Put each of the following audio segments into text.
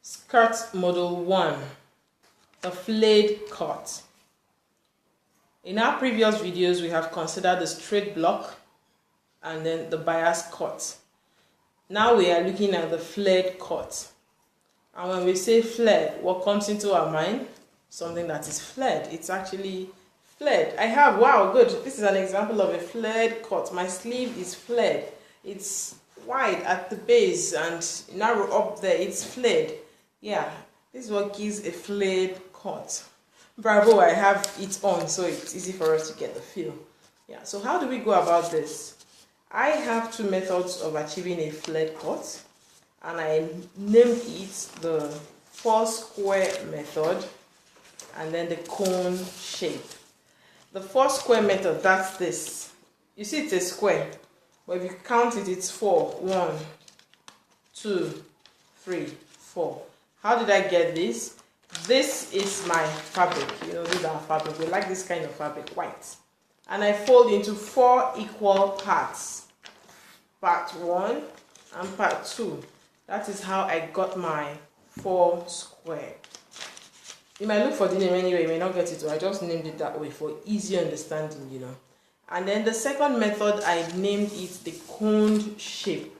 Skirt model 1, the flayed cut. In our previous videos, we have considered the straight block and then the bias cut. Now we are looking at the flayed cut. And when we say flayed, what comes into our mind? Something that is flayed. It's actually flayed. Wow, good. This is an example of a flayed cut. My sleeve is flayed. It's wide at the base and narrow up there. It's flayed. Yeah, this is what gives a flayed cut. Bravo, I have it on, so it's easy for us to get the feel. Yeah, so how do we go about this? I have two methods of achieving a flayed cut, and I named it the 4 square method and then the cone shape. The 4 square method, that's this. You see it's a square, but if you count it, it's 4. 1, 2, 3, 4. How did I get this? This is my fabric. You know, this is our fabric. We like this kind of fabric, white. And I fold into 4 equal parts. Part 1 and part 2. That is how I got my 4 square. You might look for the name anyway, you may not get it, so I just named it that way for easy understanding, you know. And then the second method, I named it the coned shape.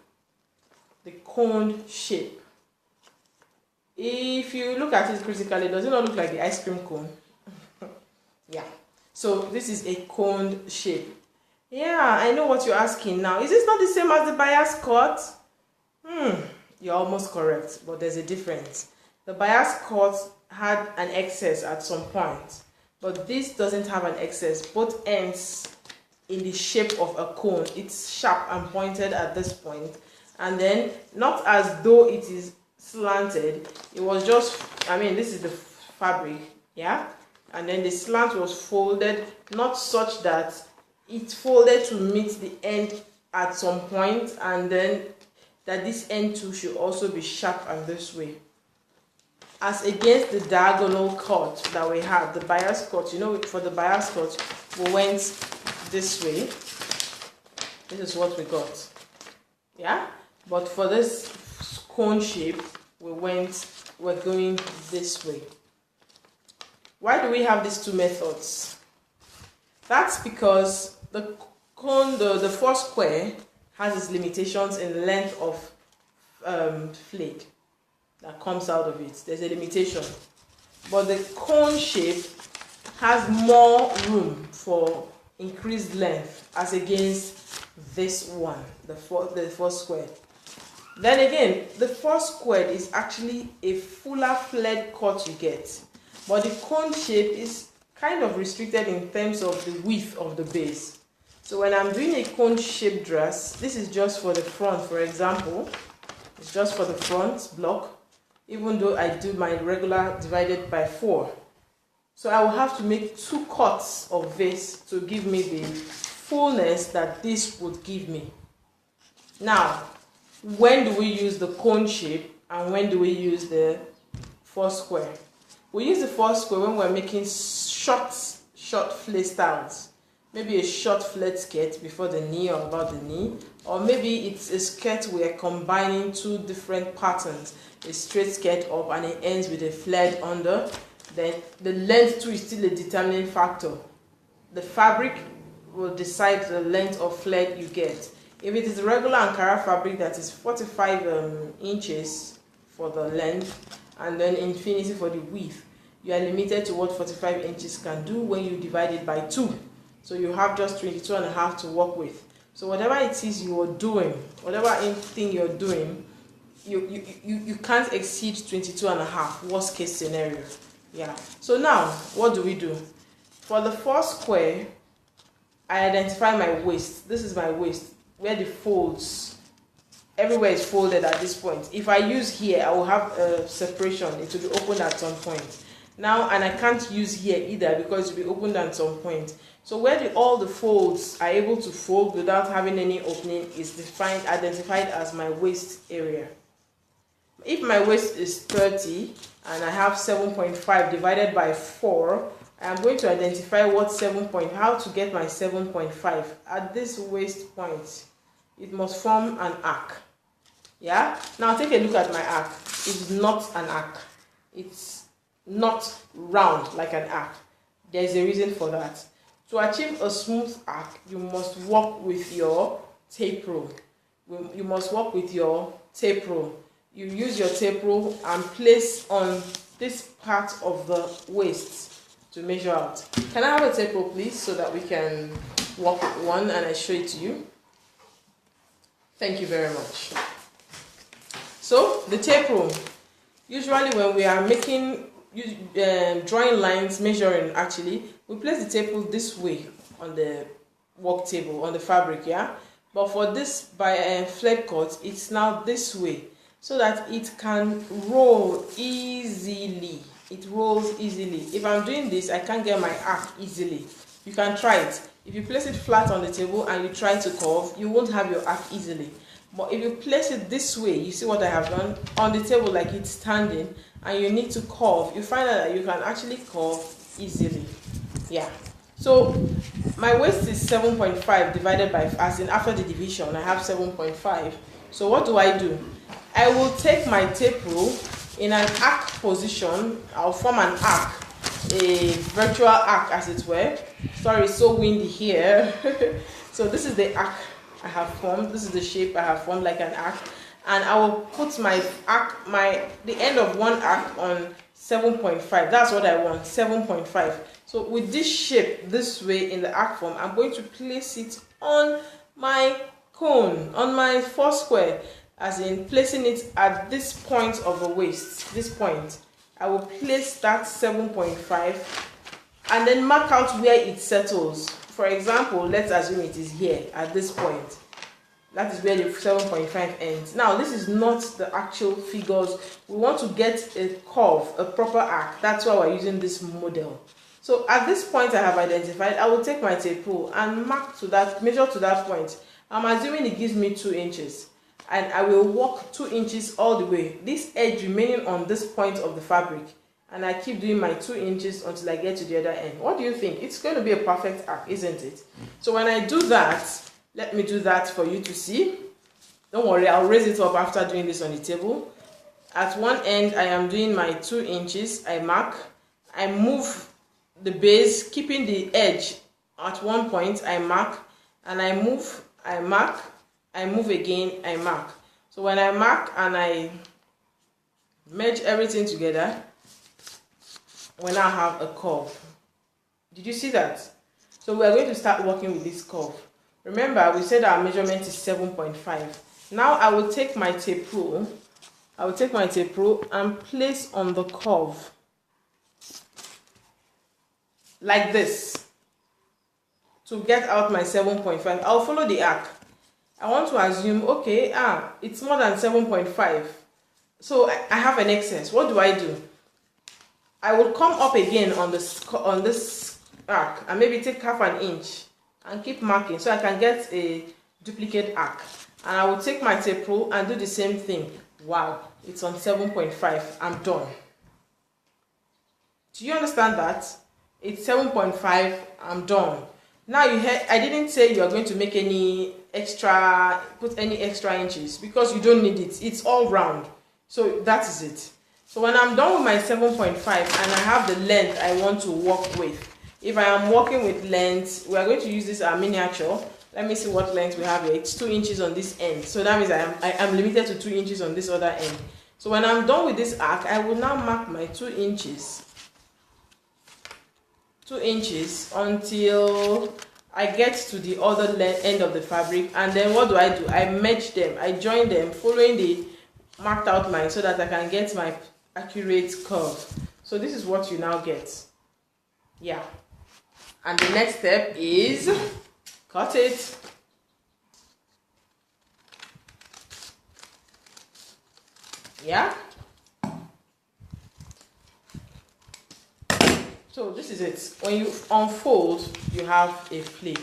The coned shape. If you look at it critically, does it not look like the ice cream cone? Yeah. So this is a coned shape. Yeah, I know what you're asking now. Is this not the same as the bias cut? You're almost correct, but there's a difference. The bias cut had an excess at some point, but this doesn't have an excess. Both ends in the shape of a cone. It's sharp and pointed at this point, and then not as though it is slanted. It was just, this is the fabric, yeah, and then the slant was folded, not such that it folded to meet the end at some point, and then that this end too should also be sharp and this way, as against the diagonal cut that we had, the bias cut. You know, for the bias cut, we went this way. This is what we got, yeah. But for this cone shape, we're going this way. Why do we have these two methods? That's because the cone, the 4 square, has its limitations in length of flayed that comes out of it. There's a limitation. But the cone shape has more room for increased length as against this one, the 4 square. Then again, the 4 squared is actually a fuller flayed cut you get, but the cone shape is kind of restricted in terms of the width of the base. So when I'm doing a cone shape dress, this is just for the front, for example. It's just for the front block, even though I do my regular divided by 4. So I will have to make 2 cuts of this to give me the fullness that this would give me. Now, when do we use the cone shape and when do we use the 4 square? We use the 4 square when we're making short flay styles. Maybe a short flared skirt before the knee or about the knee, or maybe it's a skirt we're combining 2 different patterns, a straight skirt up and it ends with a flared under. Then the length too is still a determining factor. The fabric will decide the length of flared you get. If it is regular Ankara fabric that is 45 inches for the length and then infinity for the width, you are limited to what 45 inches can do when you divide it by 2. So you have just 22.5 to work with. So whatever it is you are doing, whatever thing you're doing, you can't exceed 22.5, worst case scenario. Yeah. So now, what do we do? For the 4 square, I identify my waist. This is my waist, where the folds, everywhere is folded at this point. If I use here, I will have a separation. It will be opened at some point. Now, and I can't use here either because it will be opened at some point. So where all the folds are able to fold without having any opening is identified as my waist area. If my waist is 30 and I have 7.5 divided by 4, I am going to identify how to get my 7.5 at this waist point. It must form an arc. Yeah. Now take a look at my arc. is not an arc. It's not round like an arc. There's a reason for that. To achieve a smooth arc, you must work with your tape rule. You must work with your tape rule. You use your tape rule and place on this part of the waist to measure out. Can I have a tape rule, please, so that we can work with one and I show it to you? Thank you very much. So the tape rule, usually when we are making drawing lines, measuring actually, we place the tape rule this way on the work table, on the fabric, yeah. But for this by flayed cut, it's now this way so that it can roll easily. It rolls easily. If I'm doing this, I can't get my arc easily. You can try it. If you place it flat on the table and you try to curve, you won't have your arc easily. But if you place it this way, you see what I have done on the table like it's standing, and you need to curve, you find out that you can actually curve easily. Yeah. So my waist is 7.5 divided by, as in after the division, I have 7.5. So what do? I will take my tape rule in an arc position. I'll form an arc, a virtual arc as it were. Sorry, it's so windy here. So this is the arc I have formed. This is the shape I have formed like an arc. And I will put my arc, the end of one arc on 7.5. That's what I want, 7.5. So with this shape, this way in the arc form, I'm going to place it on my cone, on my foursquare, as in placing it at this point of the waist, this point. I will place that 7.5 and then mark out where it settles. For example, let's assume it is here at this point. That is where the 7.5 ends. Now, this is not the actual figures. We want to get a curve, a proper arc. That's why we're using this model. So at this point I have identified, I will take my tape rule and mark to that, measure to that point. I'm assuming it gives me 2 inches. And I will walk 2 inches all the way. This edge remaining on this point of the fabric. And I keep doing my 2 inches until I get to the other end. What do you think? It's going to be a perfect arc, isn't it? So when I do that, let me do that for you to see. Don't worry, I'll raise it up after doing this on the table. At one end, I am doing my 2 inches. I mark. I move the base, keeping the edge at one point. I mark. And I move. I mark. I move again. I mark. So when I mark and I merge everything together, we now have a curve. Did you see that? So we are going to start working with this curve. Remember, we said our measurement is 7.5. Now I will take my tape rule. I will take my tape rule and place on the curve like this to get out my 7.5. I'll follow the arc. I want to assume, okay, it's more than 7.5. So I have an excess. What do? I will come up again on this arc and maybe take half an inch and keep marking so I can get a duplicate arc. And I will take my tape rule and do the same thing. Wow, it's on 7.5. I'm done. Do you understand that? It's 7.5. I'm done. Now you heard, I didn't say you are going to make any extra, put any extra inches because you don't need it. It's all round. So that is it. So when I'm done with my 7.5 and I have the length I want to work with, if I am working with length, we are going to use this miniature. Let me see what length we have here. It's 2 inches on this end. So that means I am limited to 2 inches on this other end. So when I'm done with this arc, I will now mark my 2 inches. 2 inches until I get to the other end of the fabric. And then what do? I merge them. I join them following the marked out line so that I can get my accurate curve. So this is what you now get. Yeah. And the next step is cut it. Yeah. So this is it. When you unfold, you have a flake.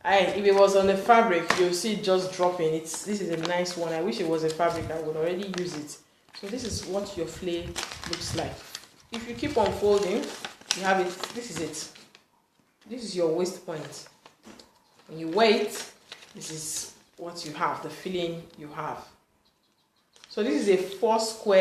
If it was on the fabric, you'll see it just dropping. This is a nice one. I wish it was a fabric. I would already use it. So this is what your flake looks like. If you keep unfolding, you have it. This is it. This is your waist point. When you wait, this is what you have, the feeling you have. So this is a 4 square